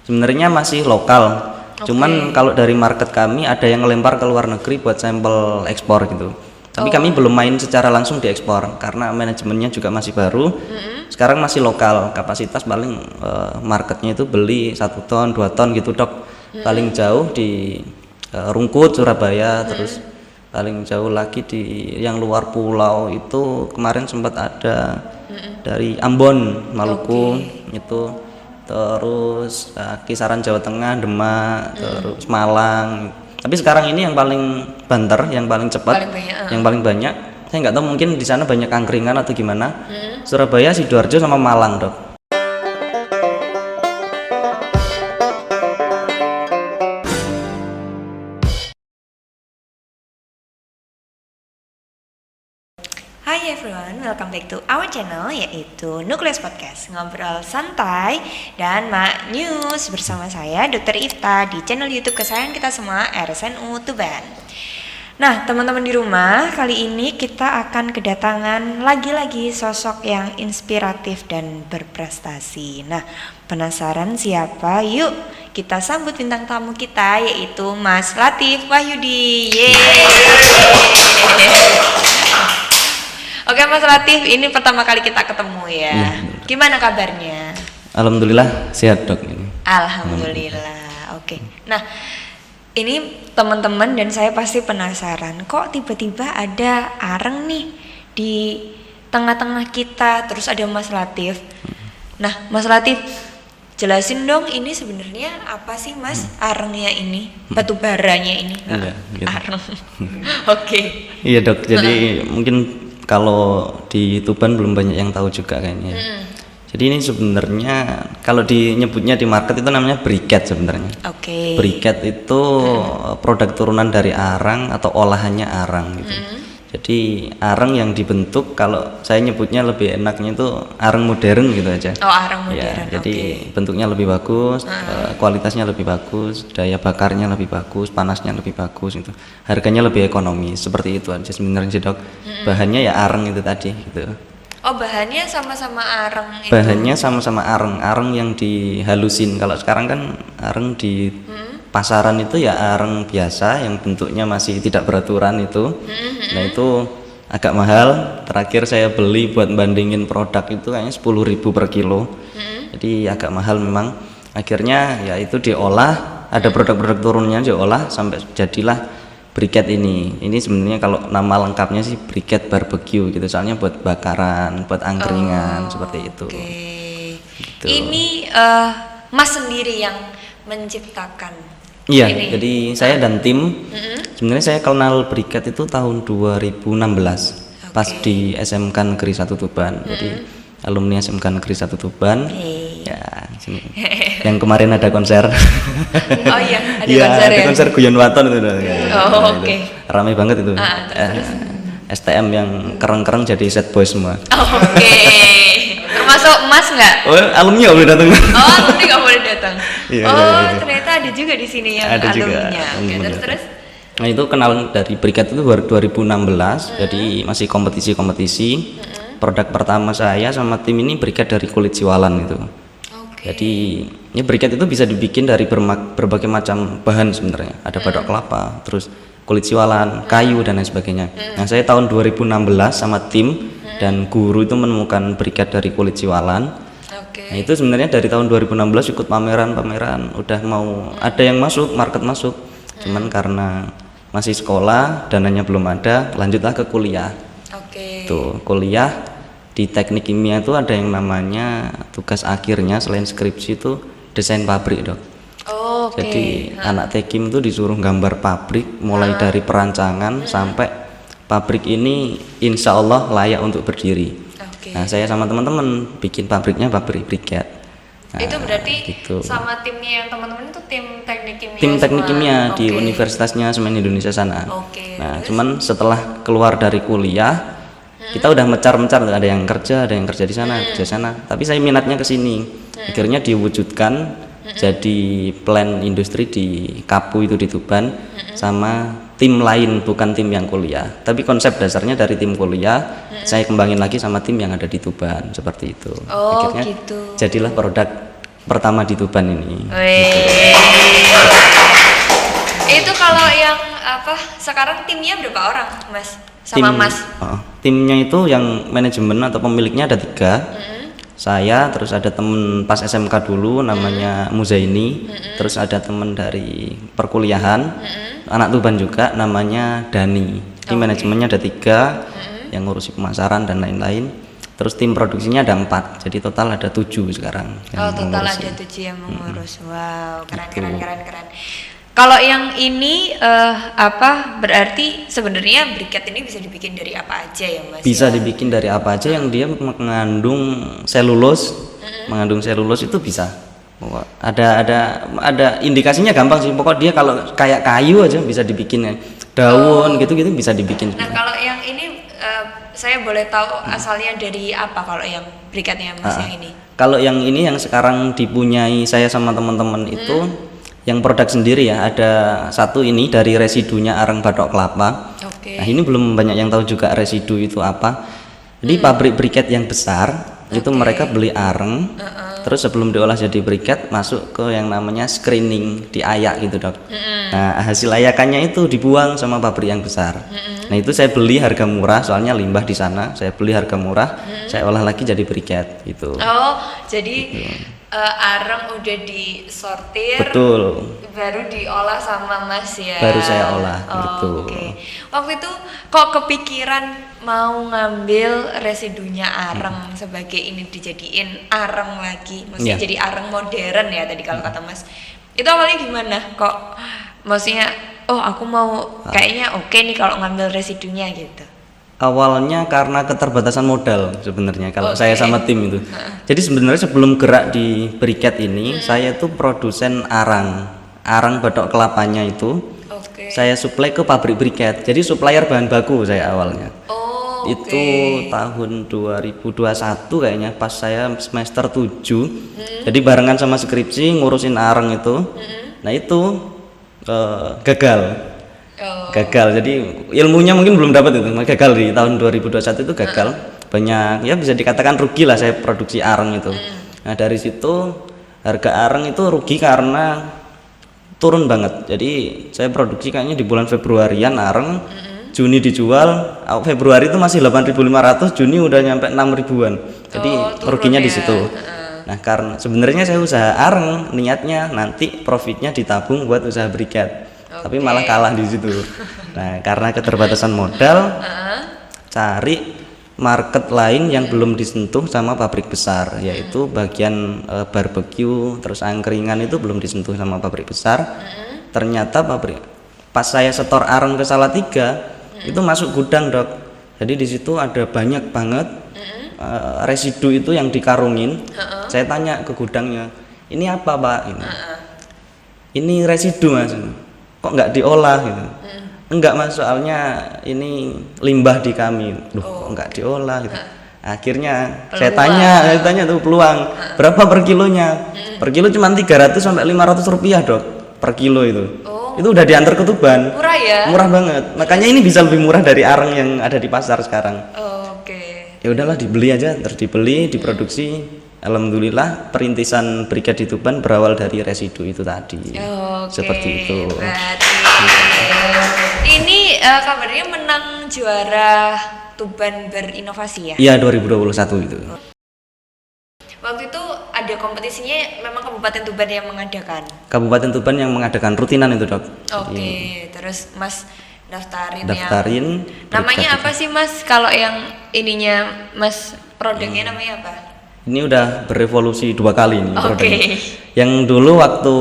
Sebenarnya masih lokal. Cuman kalau dari market kami ada yang ngelempar ke luar negeri buat sampel ekspor gitu. Tapi kami belum main secara langsung di ekspor karena manajemennya juga masih baru. Sekarang masih lokal, kapasitas paling marketnya itu beli 1 ton, 2 ton gitu dok. Paling jauh di Rungkut, Surabaya, terus paling jauh lagi di yang luar pulau itu kemarin sempat ada dari Ambon, Maluku itu. Terus kisaran Jawa Tengah, Demak, terus Malang. Tapi sekarang ini yang paling banter, yang paling cepat, yang paling banyak. Saya nggak tahu mungkin di sana banyak angkringan atau gimana. Surabaya, Sidoarjo sama Malang dok. Hi everyone, welcome back to our channel yaitu Nucleus Podcast. Ngobrol santai dan Mak News bersama saya Dr. Ita di channel YouTube kesayangan kita semua RSNU Tuban. Nah, teman-teman di rumah, kali ini kita akan kedatangan lagi-lagi sosok yang inspiratif dan berprestasi. Nah, penasaran siapa? Yuk, kita sambut bintang tamu kita yaitu Mas Latif Wahyudi. Yeay. Oke Mas Latif, ini pertama kali kita ketemu ya. Gimana kabarnya? Alhamdulillah sehat dok ini. Alhamdulillah. Oke. Nah, ini teman-teman dan saya pasti penasaran, kok tiba-tiba ada Areng nih di tengah-tengah kita, terus ada Mas Latif. Nah, Mas Latif, jelasin dong ini sebenarnya apa sih Mas Arengnya ini, batu baranya ini? Gitu. Areng. Oke. Iya dok, jadi mungkin kalau di Tuban belum banyak yang tahu juga kayaknya. Jadi ini sebenarnya kalau dinyebutnya di market itu namanya briket sebenarnya. Oke. Briket itu produk turunan dari arang atau olahannya arang gitu. Jadi arang yang dibentuk, kalau saya nyebutnya lebih enaknya itu arang modern gitu aja. Oh, arang modern. Ya, jadi bentuknya lebih bagus, kualitasnya lebih bagus, daya bakarnya lebih bagus, panasnya lebih bagus gitu. Harganya lebih ekonomis, seperti itu aja sebenarnya dok. Bahannya ya arang itu tadi gitu. Oh, bahannya sama-sama areng itu. Bahannya sama-sama arang yang dihalusin. Kalau sekarang kan arang di pasaran itu ya arang biasa yang bentuknya masih tidak beraturan itu. Nah itu agak mahal. Terakhir saya beli buat bandingin produk itu kayaknya 10.000 per kilo. Jadi agak mahal memang. Akhirnya ya itu diolah, ada produk-produk turunnya diolah sampai jadilah briket ini. Ini sebenarnya kalau nama lengkapnya sih briket barbecue gitu. Soalnya buat bakaran, buat angkringan seperti itu. Gitu. Ini Mas sendiri yang menciptakan. Iya, ini. jadi saya dan tim sebenarnya saya kenal briket itu tahun 2016 pas di SMK Negeri 1 Tuban. Jadi alumni SMK Negeri 1 Tuban. Ya, sini. Yang kemarin ada konser. Oh iya, ada ya, konser ada ya. konser Guyon Waton itu. Oh, oke. Ramai banget itu. STM yang kereng-kereng jadi set boy semua. Oke. Termasuk Mas nggak? Oh, alumni nggak boleh datang. Oh, alumni nggak boleh datang. Iya, ternyata ada juga di sini yang ada alumninya. Juga. Oke, terus. Nah itu kenal dari briket itu 2016, jadi masih kompetisi-kompetisi. Produk pertama saya sama tim ini briket dari kulit siwalan itu. Jadi ini briket itu bisa dibikin dari berbagai macam bahan sebenarnya. Ada badak kelapa, terus kulit siwalan, kayu dan lain sebagainya. Nah saya tahun 2016 sama tim dan guru itu menemukan briket dari kulit siwalan. Nah itu sebenarnya dari tahun 2016 ikut pameran-pameran, udah mau ada yang masuk, market masuk. Cuman karena masih sekolah, dananya belum ada, lanjutlah ke kuliah. Tuh kuliah di teknik kimia itu ada yang namanya tugas akhirnya selain skripsi itu desain pabrik dok. Jadi anak tekim itu disuruh gambar pabrik mulai dari perancangan sampai pabrik ini insya Allah layak untuk berdiri. Nah saya sama teman-teman bikin pabriknya pabrik briket. Nah, itu berarti gitu. sama timnya yang teman-teman itu tim teknik kimia. Tim teknik kimia di Universitasnya Semen Indonesia sana. Nah cuman setelah keluar dari kuliah kita udah mencar-mencar, ada yang kerja di sana, kerja sana. Tapi saya minatnya ke sini. Akhirnya diwujudkan jadi plan industri di Kapu itu di Tuban sama tim lain, bukan tim yang kuliah. Tapi konsep dasarnya dari tim kuliah, saya kembangin lagi sama tim yang ada di Tuban seperti itu. Akhirnya gitu. jadilah produk pertama di Tuban ini. Wih. Itu kalau yang apa? Sekarang timnya berapa orang, Mas? Sama Mas? Timnya itu yang manajemen atau pemiliknya ada 3. Saya, terus ada temen pas SMK dulu namanya Muzaini, terus ada temen dari perkuliahan, anak Tuban juga namanya Dani. Ini manajemennya ada 3, yang ngurusi pemasaran dan lain-lain. Terus tim produksinya ada 4, jadi total ada 7 sekarang. Oh, total ada 7 yang mengurus. Wow, keren. Kalau yang ini apa berarti sebenarnya briket ini bisa dibikin dari apa aja ya, Mas? Bisa dibikin dari apa aja yang dia mengandung selulus. Mengandung selulus itu bisa. Ada indikasinya gampang sih. Pokok dia kalau kayak kayu aja bisa dibikin daun gitu-gitu bisa dibikin. Nah, kalau yang ini saya boleh tahu asalnya dari apa kalau yang briketnya Mas yang ini? Kalau yang ini yang sekarang dipunyai saya sama teman-teman itu yang produk sendiri ya, ada satu ini dari residunya arang batok kelapa. Nah, ini belum banyak yang tahu juga residu itu apa. Jadi pabrik briket yang besar itu mereka beli arang, terus sebelum diolah jadi briket masuk ke yang namanya screening, diayak gitu, Dok. Nah, hasil ayakannya itu dibuang sama pabrik yang besar. Nah, itu saya beli harga murah, soalnya limbah di sana. Saya beli harga murah, saya olah lagi jadi briket gitu. Oh, jadi arang udah disortir, betul, baru diolah sama Mas ya. Baru saya olah, gitu. Oke. Waktu itu kok kepikiran mau ngambil residunya arang sebagai ini dijadiin arang lagi, maksudnya jadi arang modern ya tadi kalau kata Mas. Itu awalnya gimana? Kok maksudnya, oh aku mau kayaknya oke nih kalau ngambil residunya gitu. Awalnya karena keterbatasan modal sebenarnya kalau saya sama tim itu. Jadi sebenarnya sebelum gerak di briket ini, saya tuh produsen arang batok kelapanya itu. Saya suplai ke pabrik briket. Jadi supplier bahan baku saya awalnya. Itu tahun 2021 kayaknya pas saya semester 7. Jadi barengan sama skripsi ngurusin arang itu. Nah, itu gagal. Jadi ilmunya mungkin belum dapat itu, gagal di tahun 2021 itu gagal. Banyak ya bisa dikatakan rugi lah saya produksi arang itu. Nah, dari situ harga arang itu rugi karena turun banget. Jadi saya produksi kayaknya di bulan Februarian arang, Juni dijual, Februari itu masih 8.500, Juni udah nyampe 6.000-an. Jadi ruginya di situ. Nah, karena sebenarnya saya usaha arang niatnya nanti profitnya ditabung buat usaha briket. Tapi malah kalah di situ. Nah, karena keterbatasan modal, cari market lain yang belum disentuh sama pabrik besar, yaitu bagian barbecue, terus angkringan itu belum disentuh sama pabrik besar. Ternyata pas saya setor arang ke Salatiga, itu masuk gudang, Dok. Jadi di situ ada banyak banget residu itu yang dikarungin. Saya tanya ke gudangnya, ini apa, Pak? Ini residu, Mas. Kok nggak diolah gitu? Enggak, Mas, soalnya ini limbah di kami. Kok nggak diolah gitu? Akhirnya saya tanya tuh peluang berapa per kilonya? Per kilo cuma 300 sampai 500 rupiah, Dok, per kilo itu. Itu udah diantar ke Tuban. Murah ya? Murah banget. Makanya ini bisa lebih murah dari arang yang ada di pasar sekarang. Ya udahlah, dibeli aja, terus dibeli, diproduksi. Alhamdulillah perintisan briket di Tuban berawal dari residu itu tadi. Seperti itu. Ini kabarnya menang juara Tuban Berinovasi ya? Iya, 2021 itu. Waktu itu ada kompetisinya, memang Kabupaten Tuban yang mengadakan? Kabupaten Tuban yang mengadakan rutinan itu, Dok. Terus Mas daftarin. briket Namanya apa sih, Mas? Kalau yang ininya Mas produknya namanya apa? Ini udah berevolusi 2 kali nih produknya. Yang dulu waktu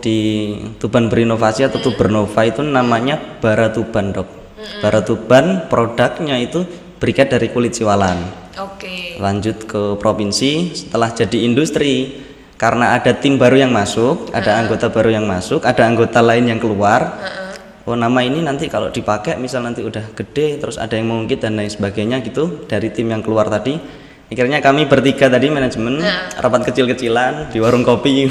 di Tuban Berinovasi atau Tubernova itu namanya Bara Tuban, Dok. Bara Tuban produknya itu briket dari kulit siwalan. Lanjut ke provinsi, setelah jadi industri, karena ada tim baru yang masuk, ada anggota baru yang masuk, ada anggota lain yang keluar. Nama ini nanti kalau dipakai misal nanti udah gede, terus ada yang mengungkit dan lain sebagainya gitu dari tim yang keluar tadi. Akhirnya kami bertiga tadi manajemen rapat kecil-kecilan di warung kopi.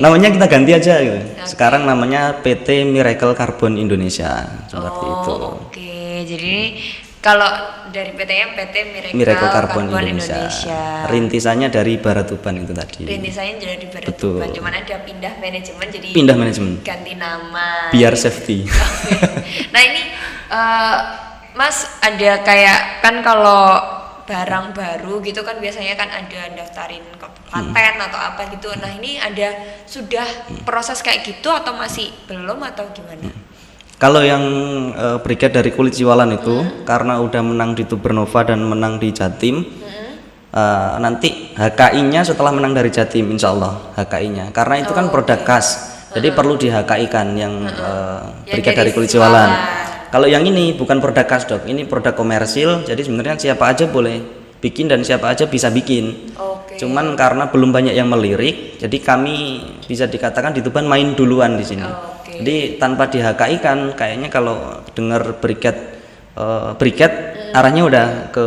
Namanya kita ganti aja gitu. Sekarang namanya PT Miracle Carbon Indonesia seperti itu. Jadi Kalau dari PT-nya PT Miracle Carbon Indonesia. Rintisannya dari Baratuban itu tadi. Rintisannya dari Baratuban. Betul. Cuman ada pindah manajemen jadi pindah manajemen. Ganti nama. Biar safety. Nah ini Mas ada kayak kan kalau barang baru gitu kan biasanya kan ada daftarin ke paten atau apa gitu. Nah ini sudah proses kayak gitu atau masih belum atau gimana? Kalau yang briket dari kulit siwalan itu karena udah menang di Tubernova dan menang di Jatim, nanti HKI-nya setelah menang dari Jatim, insya Allah HKI-nya. Karena itu kan produk khas, jadi perlu di HKI-kan yang briket dari kulit siwalan. Kalau yang ini bukan produk khas dok, ini produk komersil, jadi sebenarnya siapa aja boleh bikin dan siapa aja bisa bikin. Cuman karena belum banyak yang melirik, jadi kami bisa dikatakan di Tuban main duluan di sini. Jadi tanpa di HKI kan kayaknya kalau dengar briket arahnya udah ke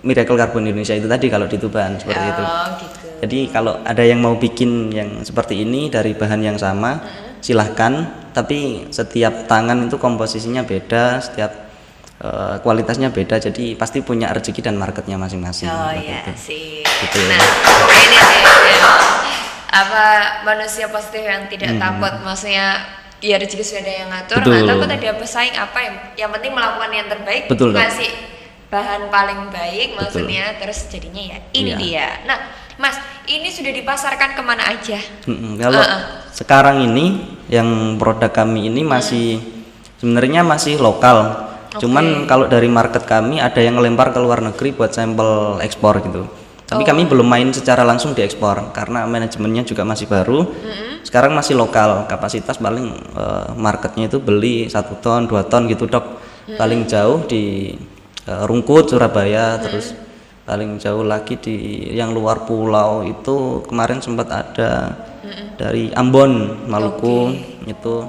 Miracle Carbon Indonesia itu tadi kalau di Tuban seperti itu. Gitu. Jadi kalau ada yang mau bikin yang seperti ini dari bahan yang sama, silahkan. Tapi setiap tangan itu komposisinya beda, setiap kualitasnya beda. Jadi pasti punya rezeki dan marketnya masing-masing. Iya sih. Gitu. Nah ini sih. Apa manusia positif yang tidak takut, maksudnya ya rezeki sudah ada yang ngatur, nggak takut ada pesaing apa yang penting melakukan yang terbaik, ngasih bahan paling baik maksudnya, terus jadinya ya ini dia. Nah Mas ini sudah dipasarkan kemana aja? Kalau sekarang ini yang produk kami ini masih sebenarnya masih lokal, cuman kalau dari market kami ada yang ngelempar ke luar negeri buat sampel ekspor gitu. Tapi kami belum main secara langsung di ekspor karena manajemennya juga masih baru. Sekarang masih lokal, kapasitas paling marketnya itu beli 1 ton 2 ton gitu dok. Paling jauh di Rungkut Surabaya, terus paling jauh lagi di yang luar pulau itu kemarin sempat ada dari Ambon Maluku itu,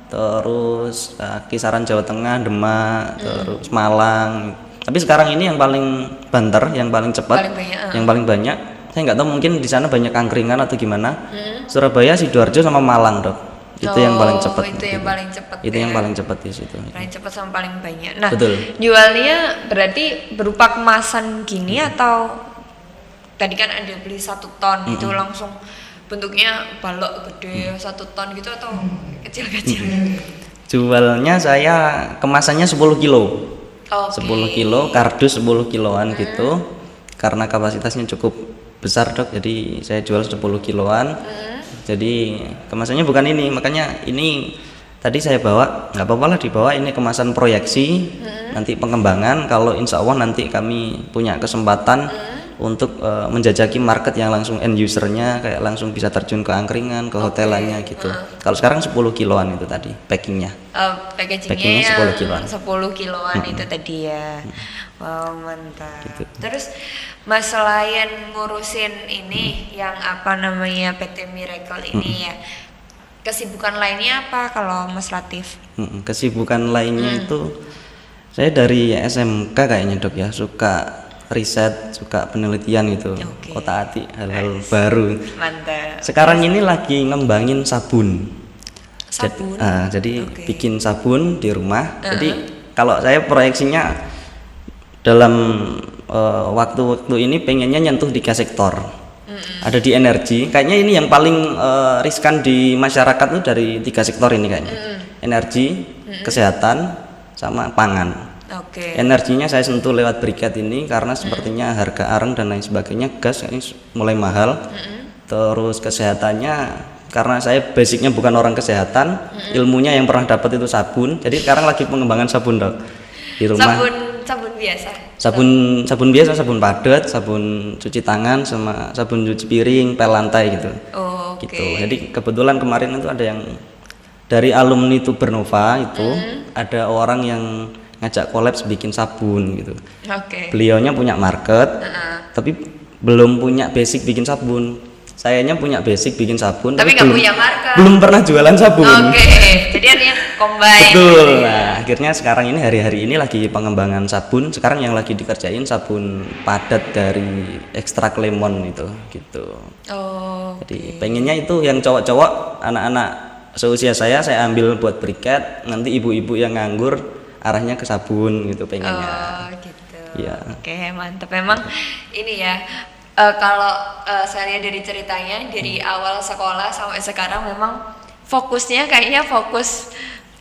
terus kisaran Jawa Tengah Demak, terus Malang. Tapi sekarang ini yang paling banter, yang paling cepat, yang paling banyak. Saya nggak tahu mungkin di sana banyak angkringan atau gimana. Surabaya, Sidoarjo sama Malang dok. Itu yang paling cepat. Itu yang paling cepat. Itu yang paling cepat di situ. Paling cepat sama paling banyak. Nah, betul. Jualnya berarti berupa kemasan gini atau tadi kan ada beli 1 ton itu langsung bentuknya balok gede 1 ton gitu atau kecil-kecil? Jualnya saya kemasannya 10 kilo. 10 kilo, kardus 10 kiloan gitu. Karena kapasitasnya cukup besar dok, jadi saya jual 10 kiloan. Jadi kemasannya bukan ini, makanya ini tadi saya bawa, nggak apa-apa lah dibawa, ini kemasan proyeksi. Nanti pengembangan kalau insya Allah nanti kami punya kesempatan untuk menjajaki market yang langsung end usernya, kayak langsung bisa terjun ke angkringan, ke hotelannya gitu. Kalau sekarang 10 kiloan itu tadi packingnya. Packagingnya 10 kiloan. 10 kiloan itu tadi ya. Wow mantap. Gitu. Terus Mas selain ngurusin ini yang apa namanya PT Miracle ini ya, kesibukan lainnya apa kalau Mas Latif? Kesibukan lainnya itu saya dari SMK kayaknya dok ya, suka riset, suka penelitian gitu, otak-atik hal-hal baru. Mantap. Sekarang ini lagi ngembangin sabun. Sabun. Jadi bikin sabun di rumah. Jadi kalau saya proyeksinya dalam waktu-waktu ini pengennya nyentuh di 3 sektor. Ada di energi. Kayaknya ini yang paling riskan di masyarakat tuh dari 3 sektor ini kayaknya. Energi, kesehatan, sama pangan. Energinya saya sentuh lewat briket ini karena sepertinya harga areng dan lain sebagainya, gas ini mulai mahal. Terus kesehatannya karena saya basicnya bukan orang kesehatan, ilmunya yang pernah dapat itu sabun. Jadi sekarang lagi pengembangan sabun dok di rumah. Sabun biasa. Sabun biasa, sabun padat, sabun cuci tangan sama sabun cuci piring, pel lantai gitu. Gitu. Jadi kebetulan kemarin itu ada yang dari alumni Tubernova itu ada orang yang ngajak kolaps bikin sabun gitu. Beliaunya punya market, tapi belum punya basic bikin sabun. Sayanya punya basic bikin sabun, tapi nggak punya market. Belum pernah jualan sabun. Jadi artinya combine. Betul. Nah, akhirnya sekarang ini hari-hari ini lagi pengembangan sabun. Sekarang yang lagi dikerjain sabun padat dari ekstrak lemon itu, gitu. Jadi pengennya itu yang cowok-cowok, anak-anak seusia saya ambil buat briket. Nanti ibu-ibu yang nganggur arahnya ke sabun gitu pengennya. Oh gitu. Iya. Oke, mantap. Memang ini ya. Kalau saya lihat dari ceritanya dari awal sekolah sampai sekarang memang fokusnya kayaknya fokus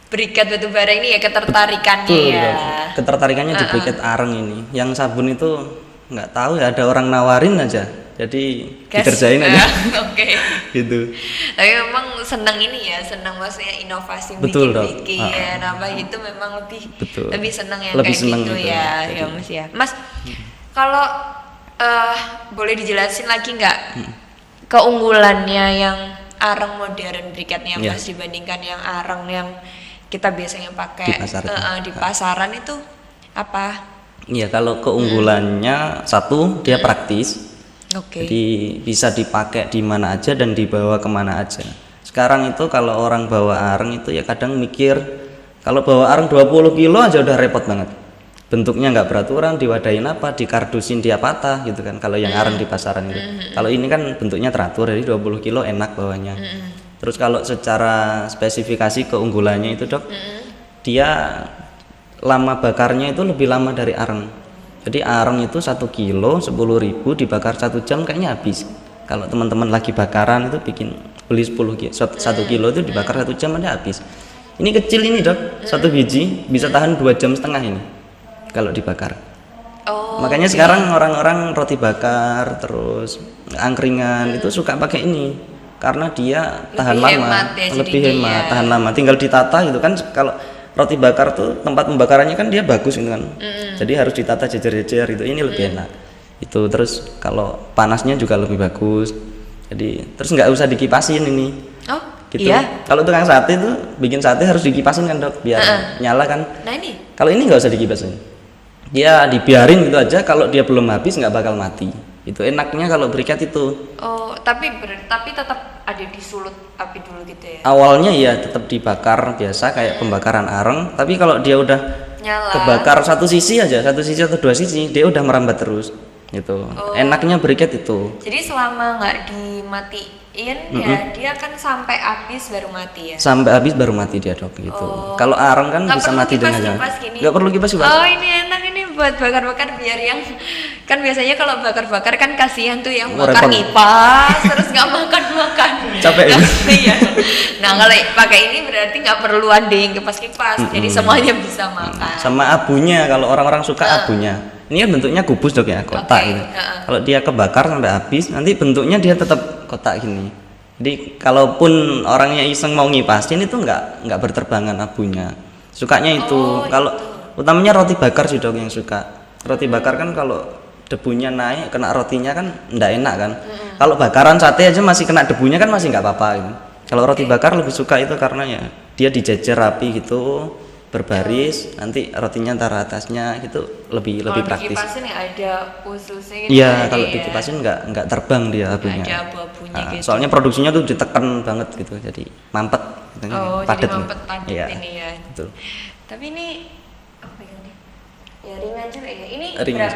berikat batubara ini ya, ketertarikannya Betul, ya. ketertarikannya di briket areng ini. Yang sabun itu nggak tahu ya, ada orang nawarin aja. Jadi dikerjain aja. Oke. Gitu. Tapi memang senang ini ya, senang maksudnya inovasi Betul, Dok. bikin-bikin apa gitu memang Betul. lebih senang yang Lebih kayak senang gitu gitu, ya, jadi. ya Mas ya. Mas, kalau boleh dijelasin lagi nggak keunggulannya yang areng modern briketnya Iya. Mas dibandingkan yang areng yang kita biasanya pakai Di pasar itu. di pasaran itu apa? Iya, kalau keunggulannya satu dia praktis. Oke. Jadi bisa dipakai di mana aja dan dibawa kemana aja. Sekarang itu kalau orang bawa areng itu ya kadang mikir kalau bawa areng 20 kilo aja udah repot banget. Bentuknya nggak beraturan, diwadahin apa, dikardusin dia patah gitu kan. Kalau yang areng di pasaran itu. Kalau ini kan bentuknya teratur, jadi 20 kilo enak bawanya. Terus kalau secara spesifikasi keunggulannya itu Dok, dia lama bakarnya itu lebih lama dari areng. Jadi areng itu 1 kilo 10.000 dibakar 1 jam kayaknya habis. Kalau teman-teman lagi bakaran itu beli 10 kilo, 1 kilo itu dibakar 1 jam ada habis. Ini kecil ini Dok, 1 biji bisa tahan 2,5 jam ini kalau dibakar. Oh. Makanya sekarang orang-orang roti bakar terus angkringan itu suka pakai ini karena dia tahan Lebih lama, hemat ya lebih jadinya hemat, ya. tahan lama. Tinggal ditata gitu kan. Kalau roti bakar tuh tempat pembakarannya kan dia bagus gitu kan. Jadi harus ditata jejer-jejer itu. Ini lebih enak. Itu terus kalau panasnya juga lebih bagus. Jadi terus nggak usah dikipasin ini. Oh, Gitu. iya. Kalau tukang sate itu bikin sate harus dikipasin kan Dok biar nyala kan. Nah ini. Kalau ini nggak usah dikipasin. Dia dibiarin gitu aja, kalau dia belum habis nggak bakal mati. Itu enaknya kalau briket itu. Oh, tapi tetap ada disulut api dulu gitu ya. Awalnya ya tetap dibakar biasa kayak pembakaran areng, tapi kalau dia udah Nyala. kebakar satu sisi aja, satu sisi atau dua sisi, dia udah merambat terus. Gitu. Enaknya briket itu. Jadi selama nggak dimatiin ya dia kan sampai habis baru mati ya. Sampai habis baru mati dia Dok gitu. Kalau areng kan Nggak bisa perlu mati dengan jalan. kipas-kipas gini. Nggak perlu kipas-kipas. Oh ini enak ini buat bakar-bakar biar yang kan biasanya kalau bakar-bakar kan kasihan tuh yang Oh, bakar repot. ngipas terus nggak makan-makan. Capek ya? Iya. Nah kalau pakai ini berarti nggak perlu ada yang kipas-kipas, jadi semuanya bisa makan. Sama abunya, kalau orang-orang suka abunya. Ini kan bentuknya kubus Dok ya, kotak Oke, gitu. Kalau dia kebakar sampai habis, nanti bentuknya dia tetap kotak gini. Jadi kalaupun orangnya iseng mau ngipasin itu nggak berterbangan abunya. Sukanya itu. Kalau utamanya roti bakar sih Dok yang suka. Roti bakar kan kalau debunya naik kena rotinya kan ndak enak kan. Kalau bakaran sate aja masih kena debunya kan masih nggak apa-apa gitu. Kalau roti bakar lebih suka itu karena ya dia dijejer rapi gitu, berbaris, nanti rotinya taruh atasnya gitu lebih praktis. Kalau dikipasin ya ada khususnya gitu. Iya, ada kalau ya. dikipasin nggak terbang dia abunya. Ada abu-abunya Ah, gitu. soalnya produksinya tuh ditekan banget gitu, jadi mampet. Gitu, Oh, padet. jadi mampet padat Iya, ini ya. betul. Tapi ini apa ini? Ya ringan juga ya. Ini Ringan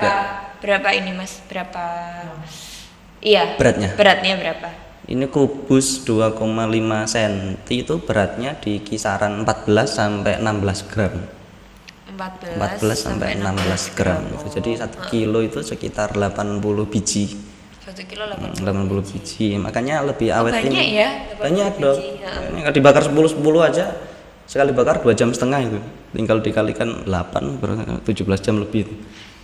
berapa ini Mas? Berapa? Iya. Beratnya? Beratnya berapa? Ini kubus 2,5 cm itu beratnya di kisaran 14 sampai 16 gram. 14 sampai 16 gram. Gitu. Jadi 1 kilo itu sekitar 80 biji. 1 kilo 80. 80 biji. Makanya lebih awet banyak ini. ya, 80 Banyak biji, Dok. ya. Ini kalau dibakar 10 aja sekali bakar 2,5 jam itu. Tinggal dikalikan 8 17 jam lebih itu.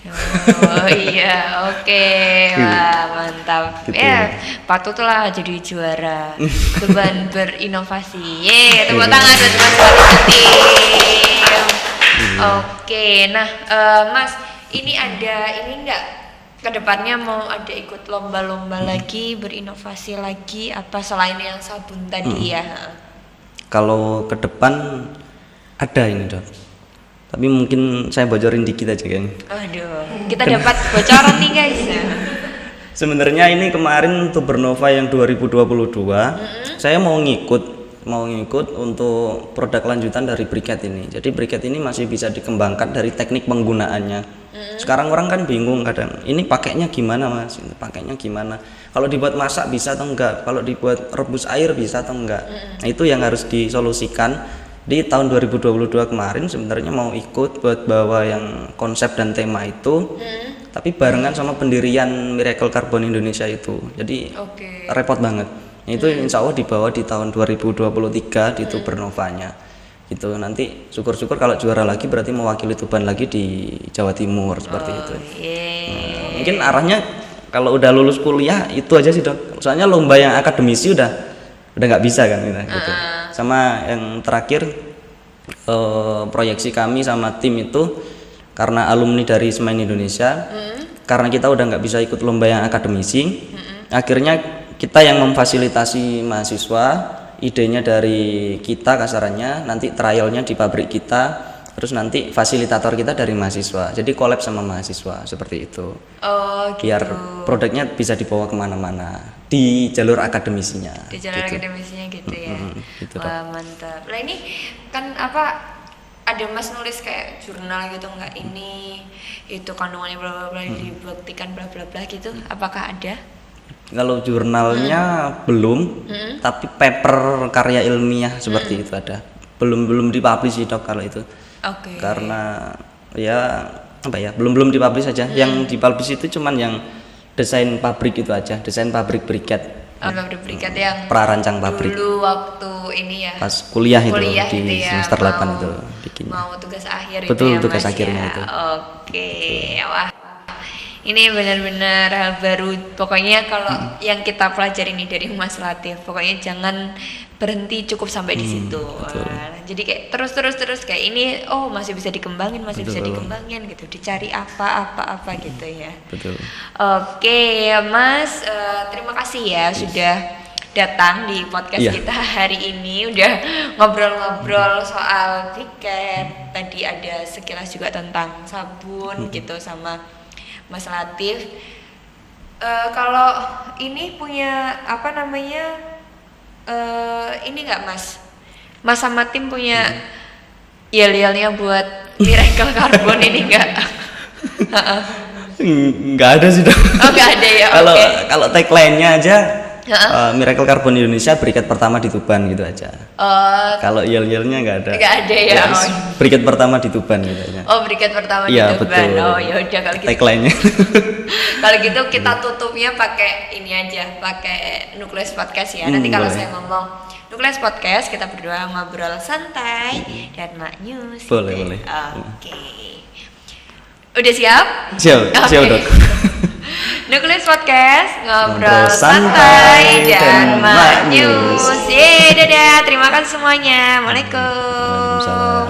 Oh iya, oke. Wah, mantap. Gitu. Ya, patutlah jadi juara. Beban berinovasi. Ye, tepuk tangan buat Mas Wali Tim. Oke, nah Mas, ini enggak kedepannya mau ada ikut lomba-lomba lagi, berinovasi lagi apa selain yang sabun tadi ya? Kalau ke depan ada ini Dok. Tapi mungkin saya bocorin dikit aja kayaknya. Aduh, kita dapat bocoran nih guys. Sebenarnya ini kemarin untuk Bernova yang 2022, saya mau ngikut untuk produk lanjutan dari briket ini. Jadi briket ini masih bisa dikembangkan dari teknik penggunaannya. Sekarang orang kan bingung kadang, ini pakainya gimana Mas? Ini pakainya gimana? Kalau dibuat masak bisa atau enggak? Kalau dibuat rebus air bisa atau enggak? Nah itu yang harus disolusikan. Di tahun 2022 kemarin sebenarnya mau ikut buat bawa yang konsep dan tema itu, tapi barengan sama pendirian Miracle Carbon Indonesia itu. Jadi repot banget. Itu insya Allah dibawa di tahun 2023 di Tuber Novanya. Gitu. Nanti syukur-syukur kalau juara lagi berarti mewakili Tuban lagi di Jawa Timur seperti itu. Mungkin arahnya kalau udah lulus kuliah itu aja sih Dok. Soalnya lomba yang akademisi udah nggak bisa kan gitu. Sama yang terakhir proyeksi kami sama tim itu karena alumni dari Semen Indonesia, karena kita udah nggak bisa ikut lomba yang akademisi, akhirnya kita yang memfasilitasi mahasiswa, idenya dari kita kasarannya, nanti trialnya di pabrik kita, terus nanti fasilitator kita dari mahasiswa, jadi collab sama mahasiswa seperti itu. Biar produknya bisa dibawa kemana-mana di jalur akademisinya. Di jalur akademisinya gitu ya. Gitu, wah mantap. Lah ini kan ada Mas nulis kayak jurnal gitu nggak, ini itu kandungannya bla bla bla dibuktikan bla bla bla gitu, apakah ada? Kalau jurnalnya belum, tapi paper karya ilmiah seperti itu ada. Belum dipublish sih Dok kalau itu. Karena ya belum dipublish aja. Yang dipublish itu cuman yang desain pabrik itu aja, desain pabrik briket. Pabrik briket yang prarancang pabrik. Dulu waktu ini ya. Pas kuliah itu di itu ya, semester 8 itu bikin. Mau tugas akhir Betul, itu ya. tugas Mas, akhirnya ya. itu. Wah. Ini benar-benar hal baru. Pokoknya kalau yang kita pelajari ini dari Mas Latif, pokoknya jangan berhenti cukup sampai di situ. Jadi kayak terus kayak ini masih bisa dikembangin, bisa dikembangin gitu. Dicari apa gitu ya. Betul. Oke, Mas, terima kasih ya sudah datang di podcast kita hari ini, udah ngobrol-ngobrol soal briket. Tadi ada sekilas juga tentang sabun gitu sama Mas Latif. Kalau ini punya ini nggak Mas sama tim punya yel-yelnya buat Miracle Carbon ini nggak? Nggak ada sih Dok. Nggak ada ya. Kalau tagline-nya aja Miracle Carbon Indonesia briket pertama di Tuban gitu aja. Kalau yel-yelnya nggak ada. Nggak ada ya. Briket pertama di Tuban gitu aja. Briket pertama di Tuban. Betul. Ya udah kalau gitu. Tagline-nya. Kalau gitu kita tutupnya pakai ini aja, pakai Nukleus Podcast ya. Nanti kalau saya ngomong Nukleus Podcast, kita berdua ngobrol santai dan maknyus. Boleh. Oke. Udah siap? Siap Dok. Nukleus Podcast, ngobrol santai dan maknyus. Dadah, terima kasih semuanya. Waalaikumsalam.